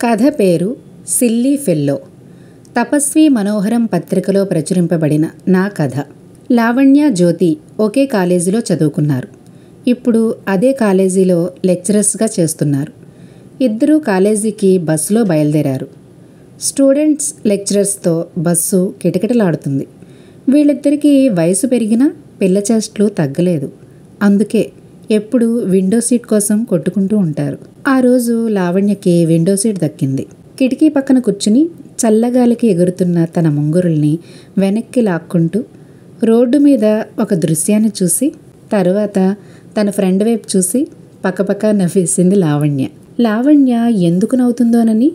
కథ పేరు silly fellow. తపస్వి మనోహరం పత్రికలో ప్రచురింపబడిన నా కథ. లావణ్య, జ్యోతి ఒకే కాలేజీలో చదువుకున్నారు. ఇప్పుడు అదే కాలేజీలో లెక్చరర్స్గా చేస్తున్నారు. ఇద్దరూ కాలేజీకి బస్సులో బయలుదేరారు. స్టూడెంట్స్, లెక్చరర్స్తో బస్సు కిటకిటలాడుతుంది. వీళ్ళిద్దరికీ వయసు పెరిగినా పిల్ల చేష్టలు తగ్గలేదు. అందుకే ఎప్పుడు విండో సీట్ కోసం కొట్టుకుంటూ ఉంటారు. ఆ రోజు లావణ్యకి విండో సీట్ దక్కింది. కిటికీ పక్కన కూర్చుని చల్లగాలికి ఎగురుతున్న తన ముంగురుల్ని వెనక్కి లాక్కుంటూ రోడ్డు మీద ఒక దృశ్యాన్ని చూసి తరువాత తన ఫ్రెండ్ వైపు చూసి పక్కపక్క నవ్వేసింది లావణ్య. లావణ్య ఎందుకు నవ్వుతుందోనని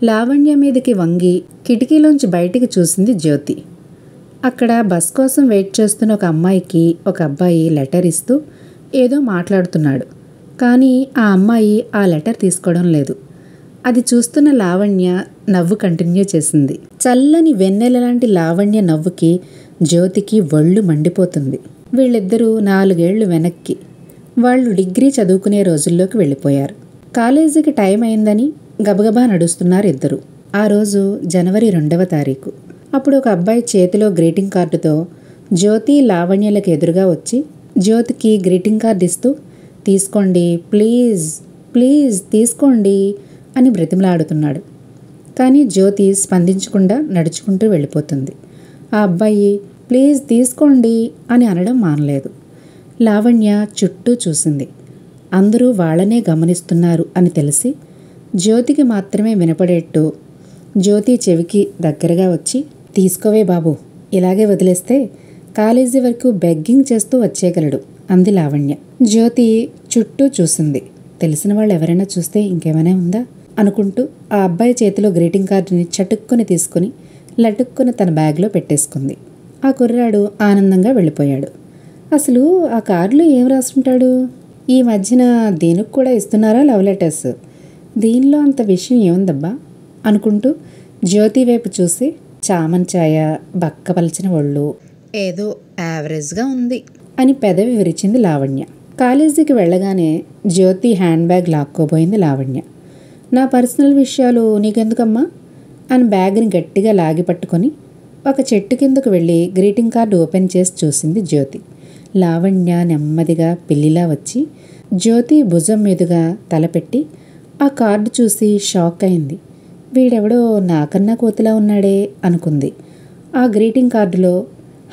లావణ్య మీదకి వంగి కిటికీలోంచి బయటికి చూసింది జ్యోతి. అక్కడ బస్ కోసం వెయిట్ చేస్తున్న ఒక అమ్మాయికి ఒక అబ్బాయి లెటర్ ఇస్తూ ఏదో మాట్లాడుతున్నాడు. కానీ ఆ అమ్మాయి ఆ లెటర్ తీసుకోవడం లేదు. అది చూస్తున్న లావణ్య నవ్వు కంటిన్యూ చేసింది. చల్లని వెన్నెల లాంటి లావణ్య నవ్వుకి జ్యోతికి ఒళ్ళు మండిపోతుంది. వీళ్ళిద్దరూ 4 ఏళ్లు వెనక్కి, వాళ్ళు డిగ్రీ చదువుకునే రోజుల్లోకి వెళ్ళిపోయారు. కాలేజీకి టైం అయిందని గబగబా నడుస్తున్నారు ఇద్దరు. ఆ రోజు జనవరి 2వ తారీఖు. అప్పుడు ఒక అబ్బాయి చేతిలో గ్రీటింగ్ కార్డుతో జ్యోతి, లావణ్యలకు ఎదురుగా వచ్చి జ్యోతికి గ్రీటింగ్ కార్డు ఇస్తూ తీసుకోండి, ప్లీజ్ ప్లీజ్ తీసుకోండి అని బ్రతిమలాడుతున్నాడు. కానీ జ్యోతి స్పందించకుండా నడుచుకుంటూ వెళ్ళిపోతుంది. ఆ అబ్బాయి ప్లీజ్ తీసుకోండి అని అనడం మానలేదు. లావణ్య చుట్టూ చూసింది. అందరూ వాళ్ళనే గమనిస్తున్నారు అని తెలిసి జ్యోతికి మాత్రమే వినపడేట్టు జ్యోతి చెవికి దగ్గరగా వచ్చి తీసుకోవే బాబు, ఇలాగే వదిలేస్తే కాలేజీ వరకు బెగ్గింగ్ చేస్తూ వచ్చేయగలడు అంది లావణ్య. జ్యోతి చుట్టూ చూసింది. తెలిసిన వాళ్ళు ఎవరైనా చూస్తే ఇంకేమైనా ఉందా అనుకుంటూ ఆ అబ్బాయి చేతిలో గ్రీటింగ్ కార్డుని చటుక్కుని తీసుకుని లటుక్కుని తన బ్యాగ్లో పెట్టేసుకుంది. ఆ కుర్రాడు ఆనందంగా వెళ్ళిపోయాడు. అసలు ఆ కార్డులో ఏం రాసుంటాడు? ఈ మధ్యన దేనికి కూడా ఇస్తున్నారా లవ్ లెటర్స్? దీనిలో అంత విషయం ఏముందబ్బా అనుకుంటూ జ్యోతి వైపు చూసి చామంచాయ, బక్కపలిచిన ఒళ్ళు, ఏదో యావరేజ్గా ఉంది అని పెదవి విరిచింది లావణ్య. కాలేజీకి వెళ్ళగానే జ్యోతి హ్యాండ్ బ్యాగ్ లాక్కోబోయింది లావణ్య. నా పర్సనల్ విషయాలు నీకెందుకమ్మా అని బ్యాగ్ని గట్టిగా లాగి పట్టుకొని ఒక చెట్టు కిందకు వెళ్ళి గ్రీటింగ్ కార్డు ఓపెన్ చేసి చూసింది జ్యోతి. లావణ్య నెమ్మదిగా పిల్లిలా వచ్చి జ్యోతి భుజం మీదుగా తలపెట్టి ఆ కార్డు చూసి షాక్ అయింది. వీడెవడో నాకన్నా కోతిలా ఉన్నాడే అనుకుంది. ఆ గ్రీటింగ్ కార్డులో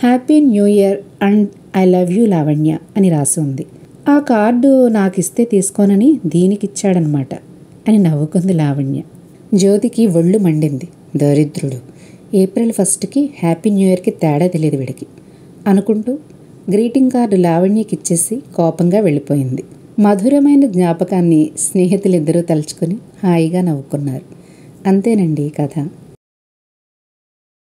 happy new year and I love you Lavanya అని రాసి ఉంది. ఆ కార్డు నాకు ఇస్తే తీసుకోనని దీనికిచ్చాడనమాట అని నవ్వుకుంది లావణ్య. జ్యోతికి ఒళ్ళు మండింది. దరిద్రుడు, ఏప్రిల్ 1కి హ్యాపీ న్యూ ఇయర్కి తేడా తెలియదు వీడికి అనుకుంటూ గ్రీటింగ్ కార్డు లావణ్యకి ఇచ్చేసి కోపంగా వెళ్ళిపోయింది. మధురమైన జ్ఞాపకాన్ని స్నేహితులిద్దరూ తలుచుకుని హాయిగా నవ్వుకున్నారు. అంతేనండి కథ.